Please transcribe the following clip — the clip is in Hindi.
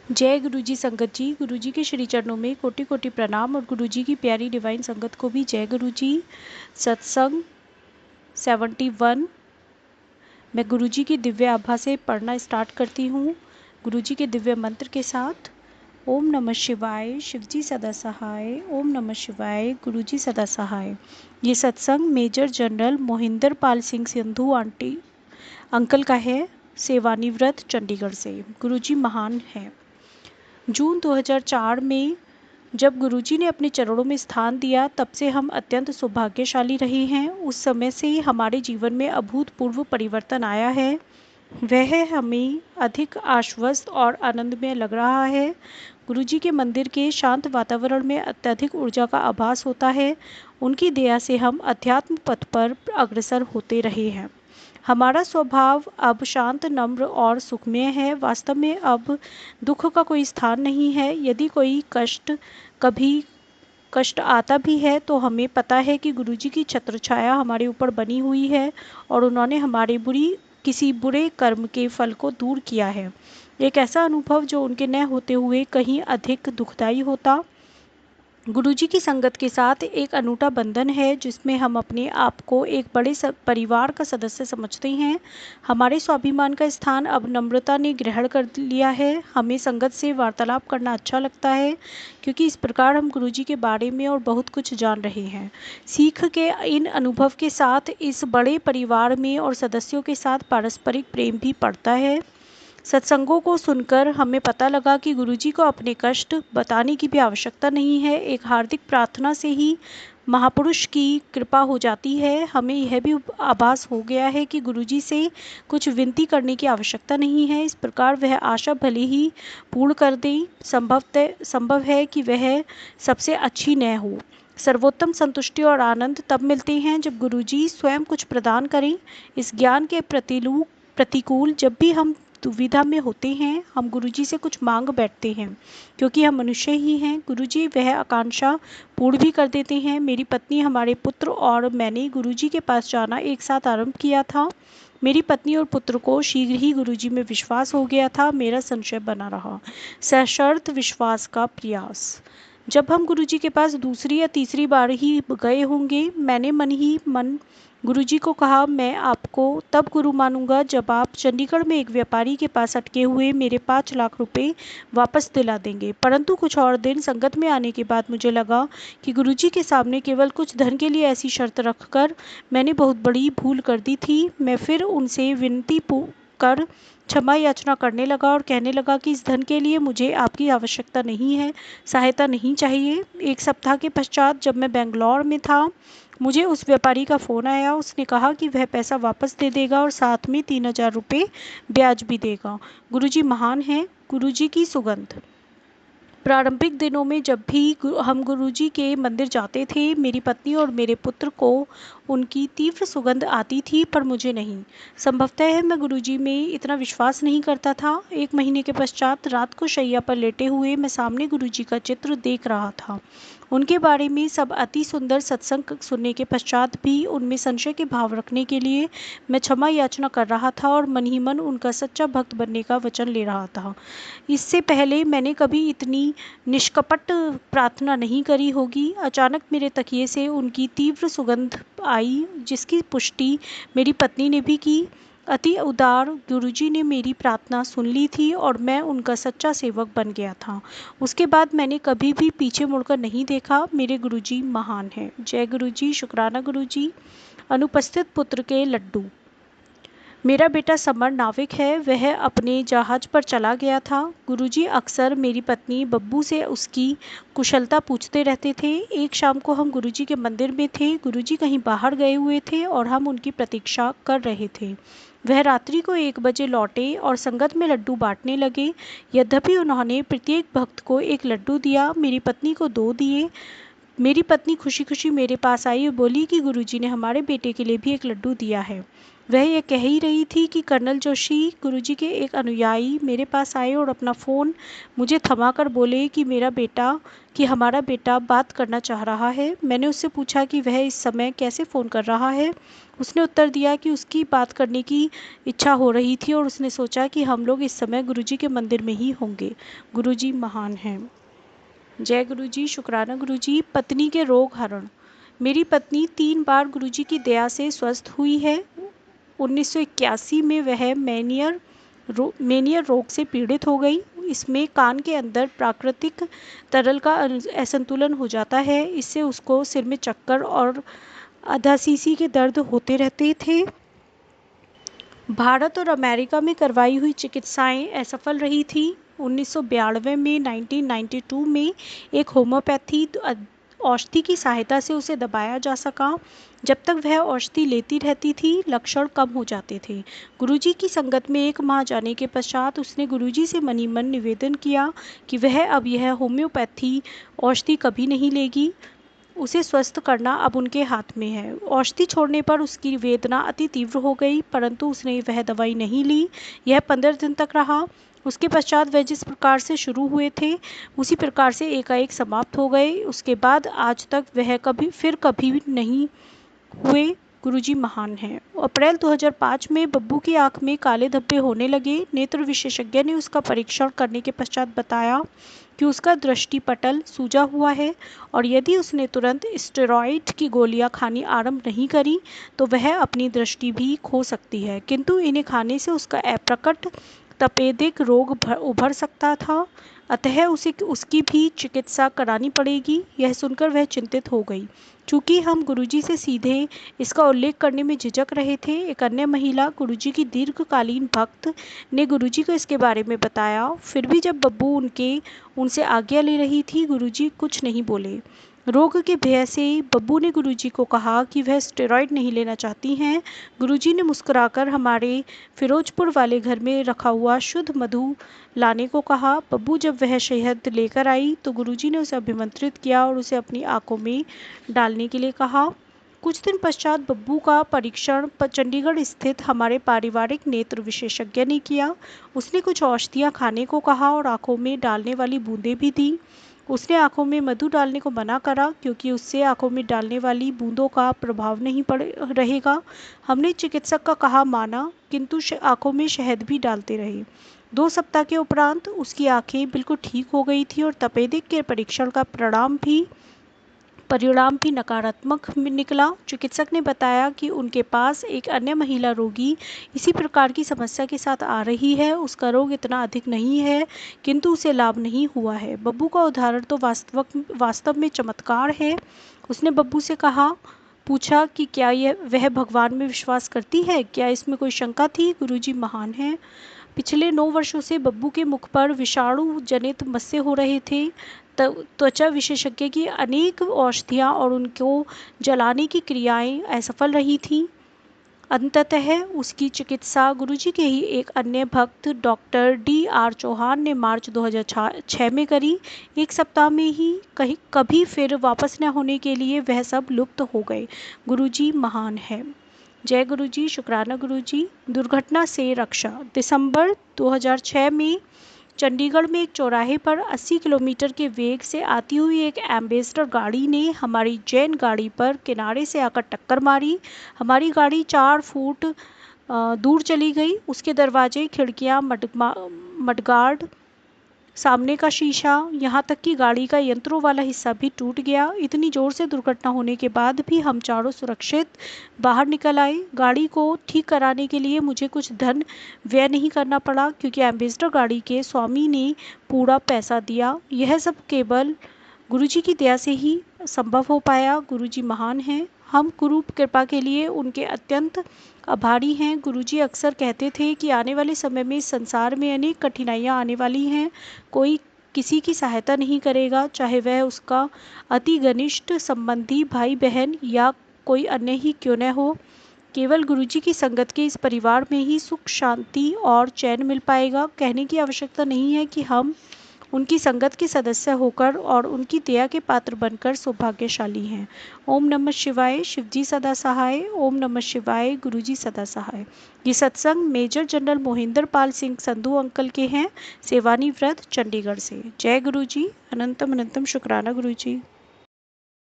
जय गुरु जी संगत जी। गुरु जी के श्री चरणों में कोटि कोटि प्रणाम और गुरु जी की प्यारी डिवाइन संगत को भी जय गुरु जी। सत्संग 71 मैं गुरु जी की दिव्य आभा से पढ़ना स्टार्ट करती हूँ। गुरु जी के दिव्य मंत्र के साथ। ओम नमः शिवाय, शिवजी सदा सहाय। ओम नमः शिवाय, गुरु जी सदा सहाय। ये सत्संग major general Mohinder Pal Singh Sandhu aunty uncle का है, सेवानिवृत्त चंडीगढ़ से। गुरु जी महान है। जून 2004 में जब गुरुजी ने अपने चरणों में स्थान दिया, तब से हम अत्यंत सौभाग्यशाली रहे हैं। उस समय से हमारे जीवन में अभूतपूर्व परिवर्तन आया है। वह हमें अधिक आश्वस्त और आनंदमय लग रहा है। गुरुजी के मंदिर के शांत वातावरण में अत्यधिक ऊर्जा का आभास होता है। उनकी दया से हम अध्यात्म पथ पर अग्रसर होते रहे हैं। हमारा स्वभाव अब शांत, नम्र और सुखमय है। वास्तव में अब दुख का कोई स्थान नहीं है। यदि कोई कभी कष्ट आता भी है तो हमें पता है कि गुरुजी की छत्र छाया हमारे ऊपर बनी हुई है और उन्होंने हमारे किसी बुरे कर्म के फल को दूर किया है। एक ऐसा अनुभव जो उनके न होते हुए कहीं अधिक दुखदायी होता। गुरुजी की संगत के साथ एक अनूठा बंधन है जिसमें हम अपने आप को एक बड़े परिवार का सदस्य समझते हैं। हमारे स्वाभिमान का स्थान अब नम्रता ने ग्रहण कर लिया है। हमें संगत से वार्तालाप करना अच्छा लगता है क्योंकि इस प्रकार हम गुरुजी के बारे में और बहुत कुछ जान रहे हैं। सीख के इन अनुभव के साथ इस बड़े परिवार में और सदस्यों के साथ पारस्परिक प्रेम भी बढ़ता है। सत्संगों को सुनकर हमें पता लगा कि गुरुजी को अपने कष्ट बताने की भी आवश्यकता नहीं है। एक हार्दिक प्रार्थना से ही महापुरुष की कृपा हो जाती है। हमें यह भी आभास हो गया है कि गुरुजी से कुछ विनती करने की आवश्यकता नहीं है। इस प्रकार वह आशा भले ही पूर्ण कर दें। संभव है कि वह सबसे अच्छी न हो। सर्वोत्तम संतुष्टि और आनंद तब मिलते हैं जब गुरुजी स्वयं कुछ प्रदान करें। इस ज्ञान के प्रतिकूल जब भी हम दुविधा में होते हैं, हम गुरुजी से कुछ मांग बैठते हैं क्योंकि हम मनुष्य ही हैं। गुरुजी वह आकांक्षा पूर्ण भी कर देते हैं। मेरी पत्नी, हमारे पुत्र और मैंने गुरुजी के पास जाना एक साथ आरंभ किया था। मेरी पत्नी और पुत्र को शीघ्र ही गुरुजी में विश्वास हो गया था। मेरा संशय बना रहा। सशर्त विश्वास का प्रयास। जब हम गुरुजी के पास दूसरी या तीसरी बार ही गए होंगे, मैंने मन ही मन गुरुजी को कहा, मैं आपको तब गुरु मानूंगा जब आप चंडीगढ़ में एक व्यापारी के पास अटके हुए मेरे 5 लाख रुपए वापस दिला देंगे। परंतु कुछ और दिन संगत में आने के बाद मुझे लगा कि गुरुजी के सामने केवल कुछ धन के लिए ऐसी शर्त रखकर मैंने बहुत बड़ी भूल कर दी थी। मैं फिर उनसे विनती कर क्षमा याचना करने लगा और कहने लगा कि इस धन के लिए मुझे आपकी आवश्यकता नहीं है, सहायता नहीं चाहिए। एक सप्ताह के पश्चात जब मैं बेंगलौर में था, मुझे उस व्यापारी का फ़ोन आया। उसने कहा कि वह पैसा वापस दे देगा और साथ में 3000 रुपये ब्याज भी देगा। गुरुजी महान हैं। गुरुजी की सुगंध। प्रारंभिक दिनों में जब भी हम गुरुजी के मंदिर जाते थे, मेरी पत्नी और मेरे पुत्र को उनकी तीव्र सुगंध आती थी, पर मुझे नहीं। संभवतः मैं गुरुजी में इतना विश्वास नहीं करता था। 1 महीने के पश्चात रात को शैया पर लेटे हुए मैं सामने गुरुजी का चित्र देख रहा था। उनके बारे में सब अति सुंदर सत्संग सुनने के पश्चात भी उनमें संशय के भाव रखने के लिए मैं क्षमा याचना कर रहा था और मन ही मन उनका सच्चा भक्त बनने का वचन ले रहा था। इससे पहले मैंने कभी इतनी निष्कपट प्रार्थना नहीं करी होगी। अचानक मेरे तकिए से उनकी तीव्र सुगंध आई, जिसकी पुष्टि मेरी पत्नी ने भी की। अति उदार गुरुजी ने मेरी प्रार्थना सुन ली थी और मैं उनका सच्चा सेवक बन गया था। उसके बाद मैंने कभी भी पीछे मुड़कर नहीं देखा। मेरे गुरुजी महान हैं। जय गुरुजी। शुक्राना गुरुजी। अनुपस्थित पुत्र के लड्डू। मेरा बेटा समर नाविक है। वह अपने जहाज पर चला गया था। गुरुजी अक्सर मेरी पत्नी बब्बू से उसकी कुशलता पूछते रहते थे। एक शाम को हम गुरुजी के मंदिर में थे। गुरुजी कहीं बाहर गए हुए थे और हम उनकी प्रतीक्षा कर रहे थे। वह रात्रि को 1 बजे लौटे और संगत में लड्डू बांटने लगे। यद्यपि उन्होंने प्रत्येक भक्त को एक लड्डू दिया, मेरी पत्नी को 2 दिए। मेरी पत्नी खुशी खुशी मेरे पास आई और बोली कि गुरुजी ने हमारे बेटे के लिए भी एक लड्डू दिया है। वह यह कह ही रही थी कि कर्नल जोशी, गुरुजी के एक अनुयायी, मेरे पास आए और अपना फ़ोन मुझे थमाकर बोले कि हमारा बेटा बात करना चाह रहा है। मैंने उससे पूछा कि वह इस समय कैसे फ़ोन कर रहा है। उसने उत्तर दिया कि उसकी बात करने की इच्छा हो रही थी और उसने सोचा कि हम लोग इस समय गुरुजी के मंदिर में ही होंगे। गुरुजी महान हैं। जय गुरुजी, शुक्राना गुरुजी। पत्नी के रोग हरण। मेरी पत्नी 3 बार गुरुजी की दया से स्वस्थ हुई है। 1981 में वह मेनियर रोग से पीड़ित हो गई। इसमें कान के अंदर प्राकृतिक तरल का असंतुलन हो जाता है। इससे उसको सिर में चक्कर और अधाशीसी के दर्द होते रहते थे। भारत और अमेरिका में करवाई हुई चिकित्साएं असफल रही थी। 1992 में 1992 में एक होम्योपैथी औषधि की सहायता से उसे दबाया जा सका। जब तक वह औषधि लेती रहती थी, लक्षण कम हो जाते थे। गुरुजी की संगत में 1 माह जाने के पश्चात उसने गुरुजी से मनी मन निवेदन किया कि वह अब यह होम्योपैथी औषधि कभी नहीं लेगी। उसे स्वस्थ करना अब उनके हाथ में है। औषधि छोड़ने पर उसकी वेदना अति तीव्र हो गई, परंतु उसने वह दवाई नहीं ली। यह 15 दिन तक रहा। उसके पश्चात वह जिस प्रकार से शुरू हुए थे, उसी प्रकार से एकाएक समाप्त हो गए। उसके बाद आज तक वह कभी नहीं हुए। गुरुजी महान हैं। अप्रैल 2005 में बब्बू की आंख में काले धब्बे होने लगे। नेत्र विशेषज्ञ ने उसका परीक्षण करने के पश्चात बताया कि उसका दृष्टिपटल सूजा हुआ है और यदि उसने तुरंत स्टेरॉइड की गोलियां खानी आरंभ नहीं करी तो वह अपनी दृष्टि भी खो सकती है, किंतु इन्हें खाने से उसका अप्रकट तपेदिक रोग उभर सकता था, अतः उसे उसकी भी चिकित्सा करानी पड़ेगी। यह सुनकर वह चिंतित हो गई। चूँकि हम गुरुजी से सीधे इसका उल्लेख करने में झिझक रहे थे, एक अन्य महिला, गुरुजी की दीर्घकालीन भक्त, ने गुरुजी को इसके बारे में बताया। फिर भी जब बब्बू उनसे आज्ञा ले रही थी, गुरुजी कुछ नहीं बोले। रोग के भय से बब्बू ने गुरुजी को कहा कि वह स्टेरॉइड नहीं लेना चाहती हैं। गुरुजी ने मुस्कुराकर हमारे फिरोजपुर वाले घर में रखा हुआ शुद्ध मधु लाने को कहा। बब्बू जब वह शहद लेकर आई तो गुरुजी ने उसे अभिमंत्रित किया और उसे अपनी आंखों में डालने के लिए कहा। कुछ दिन पश्चात बब्बू का परीक्षण चंडीगढ़ स्थित हमारे पारिवारिक नेत्र विशेषज्ञ ने किया। उसने कुछ औषधियाँ खाने को कहा और आंखों में डालने वाली बूंदें भी दी। उसने आंखों में मधु डालने को मना करा क्योंकि उससे आंखों में डालने वाली बूंदों का प्रभाव नहीं रहेगा। हमने चिकित्सक का कहा माना, किंतु आंखों में शहद भी डालते रहे। 2 सप्ताह के उपरांत उसकी आंखें बिल्कुल ठीक हो गई थी और तपेदिक के परीक्षण का परिणाम भी नकारात्मक निकला। चिकित्सक ने बताया कि उनके पास एक अन्य महिला रोगी इसी प्रकार की समस्या के साथ आ रही है। उसका रोग इतना अधिक नहीं है, किंतु उसे लाभ नहीं हुआ है। बब्बू का उदाहरण तो वास्तव में चमत्कार है। उसने बब्बू से पूछा कि क्या वह भगवान में विश्वास करती है, क्या इसमें कोई शंका थी। गुरुजी महान हैं। पिछले 9 वर्षों से बब्बू के मुख पर विषाणु जनित मस्से हो रहे थे। त्वचा विशेषज्ञ की अनेक औषधियाँ और उनको जलाने की क्रियाएं असफल रही थीं। अंततः उसकी चिकित्सा गुरुजी के ही एक अन्य भक्त डॉक्टर D.R. चौहान ने मार्च 2006 में करी। 1 सप्ताह में ही कभी फिर वापस न होने के लिए वह सब लुप्त हो गए। गुरुजी महान है। जय गुरुजी, शुक्राना गुरुजी। दुर्घटना से रक्षा। दिसंबर 2006 में चंडीगढ़ में एक चौराहे पर 80 किलोमीटर के वेग से आती हुई एक एम्बेसडर गाड़ी ने हमारी जैन गाड़ी पर किनारे से आकर टक्कर मारी। हमारी गाड़ी 4 फुट दूर चली गई। उसके दरवाजे, खिड़कियां, मडगार्ड, सामने का शीशा, यहाँ तक कि गाड़ी का यंत्रों वाला हिस्सा भी टूट गया। इतनी जोर से दुर्घटना होने के बाद भी हम चारों सुरक्षित बाहर निकल आए। गाड़ी को ठीक कराने के लिए मुझे कुछ धन व्यय नहीं करना पड़ा क्योंकि एम्बेसडर गाड़ी के स्वामी ने पूरा पैसा दिया। यह सब केवल गुरुजी की दया से ही संभव हो पाया। गुरुजी महान हैं। हम गुरु कृपा के लिए उनके अत्यंत आभारी हैं। गुरुजी अक्सर कहते थे कि आने वाले समय में इस संसार में अनेक कठिनाइयाँ आने वाली हैं। कोई किसी की सहायता नहीं करेगा, चाहे वह उसका अति घनिष्ठ संबंधी, भाई बहन या कोई अन्य ही क्यों न हो। केवल गुरुजी की संगत के इस परिवार में ही सुख, शांति और चैन मिल पाएगा। कहने की आवश्यकता नहीं है कि हम उनकी संगत के सदस्य होकर और उनकी दया के पात्र बनकर सौभाग्यशाली हैं। ओम नमः शिवाय, शिवजी सदा सहाय। ओम नमः शिवाय, गुरुजी सदा सहाय। ये सत्संग major general Mohinder Pal Singh Sandhu uncle के हैं, सेवानी व्रत, चंडीगढ़ से। जय गुरुजी, अनंतम अनंतम शुक्राना गुरुजी।